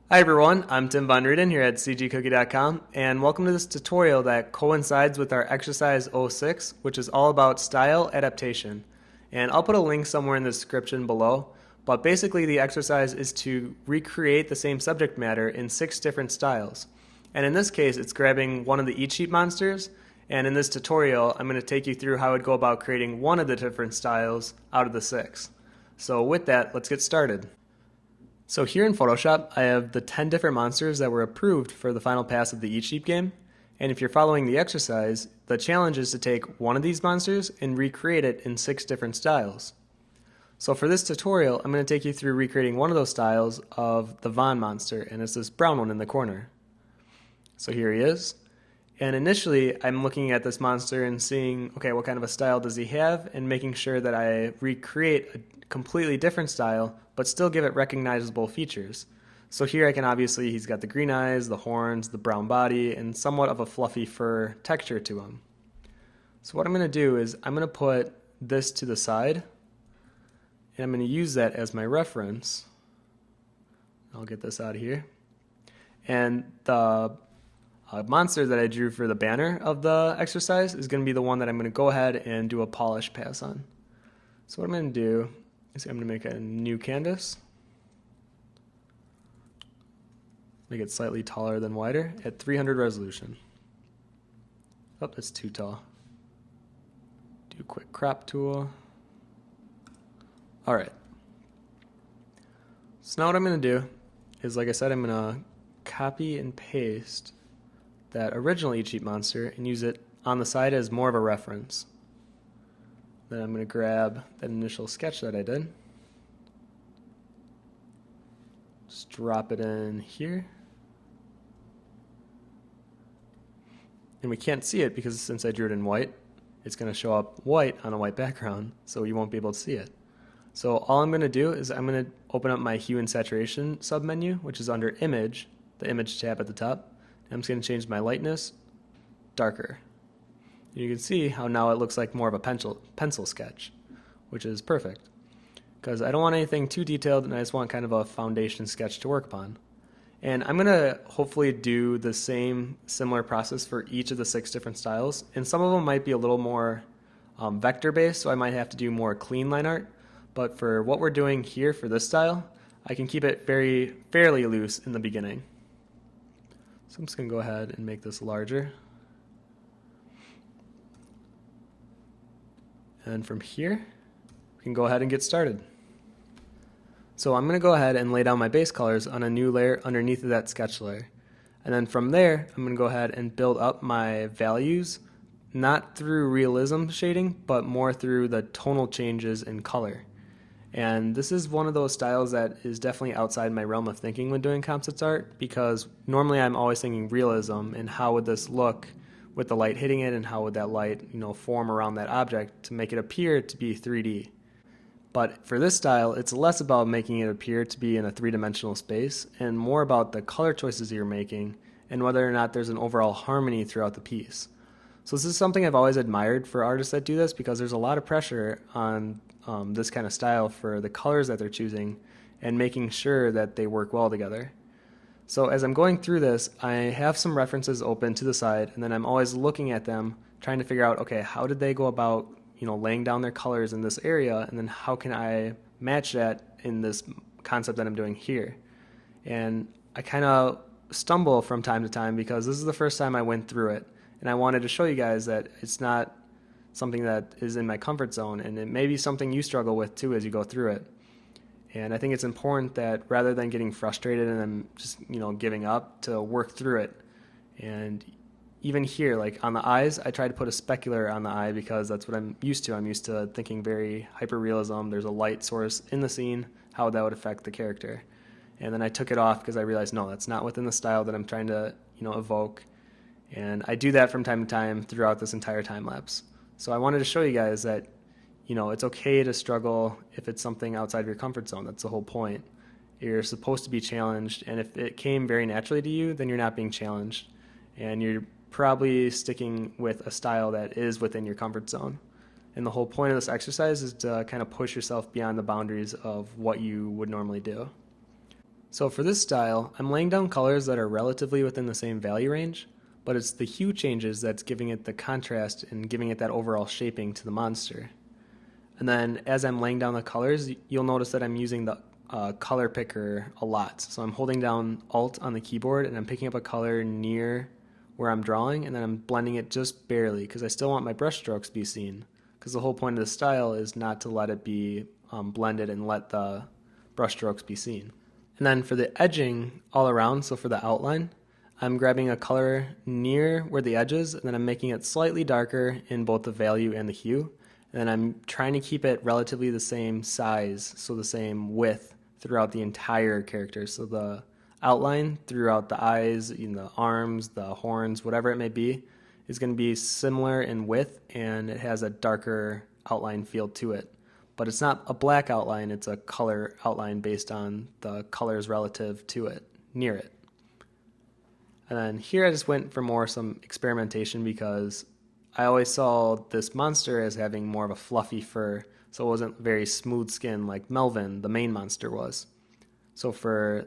Hi everyone, I'm Tim Von Rieden here at cgcookie.com, and welcome to this tutorial that coincides with our exercise 06, which is all about style adaptation. And I'll put a link somewhere in the description below, but basically the exercise is to recreate the same subject matter in 6 different styles. And in this case, it's grabbing one of the eat sheet monsters, and in this tutorial, I'm going to take you through how I'd go about creating one of the different styles out of the 6. So with that, let's get started. So here in Photoshop, I have the 10 different monsters that were approved for the final pass of the Eat Sheep game. And if you're following the exercise, the challenge is to take one of these monsters and recreate it in 6 different styles. So for this tutorial, I'm going to take you through recreating one of those styles of the Von monster, and it's this brown one in the corner. So here he is. And initially, I'm looking at this monster and seeing, okay, what kind of a style does he have, and making sure that I recreate a completely different style, but still give it recognizable features. So here I can obviously, he's got the green eyes, the horns, the brown body, and somewhat of a fluffy fur texture to him. So what I'm going to do is I'm going to put this to the side, and I'm going to use that as my reference. I'll get this out of here. And the monster that I drew for the banner of the exercise is going to be the one that I'm going to go ahead and do a polish pass on. So what I'm going to do is I'm going to make a new canvas, make it slightly taller than wider at 300 resolution. Oh, that's too tall. Do a quick crop tool. Alright. So now what I'm going to do is, like I said, I'm going to copy and paste that original Eat Sheep monster and use it on the side as more of a reference. Then I'm going to grab that initial sketch that I did, just drop it in here, and we can't see it because since I drew it in white, it's going to show up white on a white background, so you won't be able to see it. So all I'm going to do is I'm going to open up my Hue and Saturation submenu, which is under Image, the Image tab at the top. I'm just going to change my lightness darker. You can see how now it looks like more of a pencil sketch, which is perfect because I don't want anything too detailed and I just want kind of a foundation sketch to work upon. And I'm going to hopefully do the same similar process for each of the 6 different styles, and some of them might be a little more vector based, so I might have to do more clean line art, but for what we're doing here for this style, I can keep it fairly loose in the beginning. So I'm just going to go ahead and make this larger. And from here, we can go ahead and get started. So I'm going to go ahead and lay down my base colors on a new layer underneath of that sketch layer. And then from there, I'm going to go ahead and build up my values, not through realism shading, but more through the tonal changes in color. And this is one of those styles that is definitely outside my realm of thinking when doing concept art, because normally I'm always thinking realism and how would this look with the light hitting it and how would that light, form around that object to make it appear to be 3D. But for this style, it's less about making it appear to be in a 3-dimensional space and more about the color choices you're making and whether or not there's an overall harmony throughout the piece. So this is something I've always admired for artists that do this, because there's a lot of pressure on this kind of style for the colors that they're choosing and making sure that they work well together. So as I'm going through this, I have some references open to the side, and then I'm always looking at them, trying to figure out, okay, how did they go about, laying down their colors in this area, and then how can I match that in this concept that I'm doing here? And I kind of stumble from time to time because this is the first time I went through it, and I wanted to show you guys that it's not something that is in my comfort zone, and it may be something you struggle with too as you go through it. And I think it's important that rather than getting frustrated and then just, giving up, to work through it. And even here, like on the eyes, I try to put a specular on the eye because that's what I'm used to. I'm used to thinking very hyper-realism. There's a light source in the scene, how that would affect the character. And then I took it off because I realized, no, that's not within the style that I'm trying to, evoke. And I do that from time to time throughout this entire time lapse. So I wanted to show you guys that it's okay to struggle if it's something outside of your comfort zone. That's the whole point. You're supposed to be challenged, and if it came very naturally to you, then you're not being challenged. And you're probably sticking with a style that is within your comfort zone. And the whole point of this exercise is to kind of push yourself beyond the boundaries of what you would normally do. So for this style, I'm laying down colors that are relatively within the same value range, but it's the hue changes that's giving it the contrast and giving it that overall shaping to the monster. And then as I'm laying down the colors, you'll notice that I'm using the color picker a lot. So I'm holding down Alt on the keyboard and I'm picking up a color near where I'm drawing, and then I'm blending it just barely because I still want my brush strokes to be seen. Because the whole point of the style is not to let it be blended and let the brush strokes be seen. And then for the edging all around, so for the outline, I'm grabbing a color near where the edge is, and then I'm making it slightly darker in both the value and the hue. And then I'm trying to keep it relatively the same size, so the same width throughout the entire character. So the outline throughout the eyes, the arms, the horns, whatever it may be, is going to be similar in width, and it has a darker outline feel to it. But it's not a black outline, it's a color outline based on the colors relative to it, near it. And then here I just went for some experimentation because I always saw this monster as having more of a fluffy fur, so it wasn't very smooth skin like Melvin, the main monster, was. So for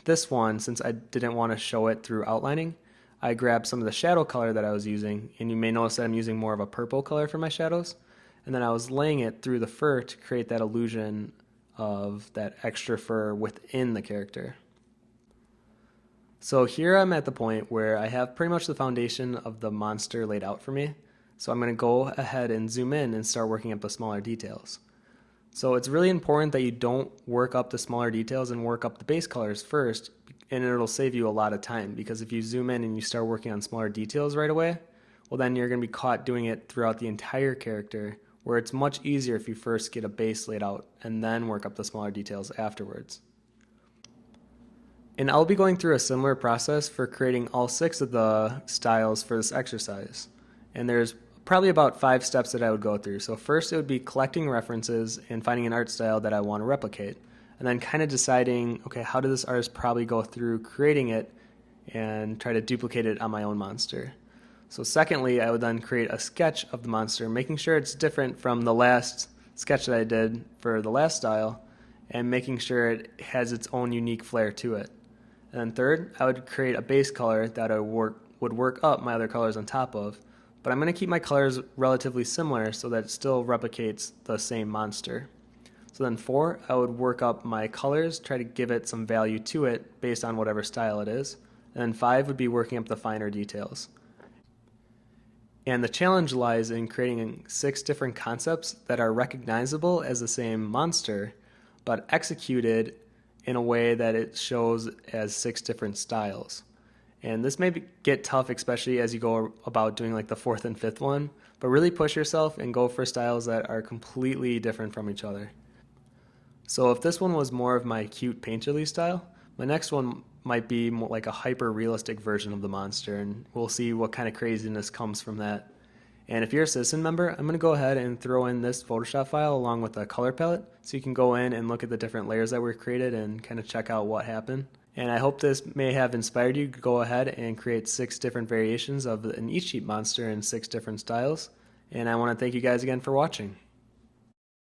this one, since I didn't want to show it through outlining, I grabbed some of the shadow color that I was using, and you may notice that I'm using more of a purple color for my shadows, and then I was laying it through the fur to create that illusion of that extra fur within the character. So here I'm at the point where I have pretty much the foundation of the monster laid out for me, so I'm going to go ahead and zoom in and start working up the smaller details. So it's really important that you don't work up the smaller details and work up the base colors first, and it'll save you a lot of time, because if you zoom in and you start working on smaller details right away, well then you're going to be caught doing it throughout the entire character, where it's much easier if you first get a base laid out and then work up the smaller details afterwards. And I'll be going through a similar process for creating all 6 of the styles for this exercise. And there's probably about 5 steps that I would go through. So first it would be collecting references and finding an art style that I want to replicate. And then kind of deciding, okay, how did this artist probably go through creating it and try to duplicate it on my own monster. So secondly, I would then create a sketch of the monster, making sure it's different from the last sketch that I did for the last style, and making sure it has its own unique flair to it. And then third, I would create a base color that I would work up my other colors on top of, but I'm going to keep my colors relatively similar so that it still replicates the same monster. So then 4, I would work up my colors, try to give it some value to it based on whatever style it is. And then 5 would be working up the finer details. And the challenge lies in creating 6 different concepts that are recognizable as the same monster, but executed in a way that it shows as 6 different styles. And this may get tough, especially as you go about doing like the 4th and 5th one, but really push yourself and go for styles that are completely different from each other. So if this one was more of my cute painterly style, my next one might be more like a hyper-realistic version of the monster, and we'll see what kind of craziness comes from that. And if you're a Citizen member, I'm going to go ahead and throw in this Photoshop file along with a color palette, so you can go in and look at the different layers that were created and kind of check out what happened. And I hope this may have inspired you to go ahead and create 6 different variations of an each sheet monster in 6 different styles. And I want to thank you guys again for watching.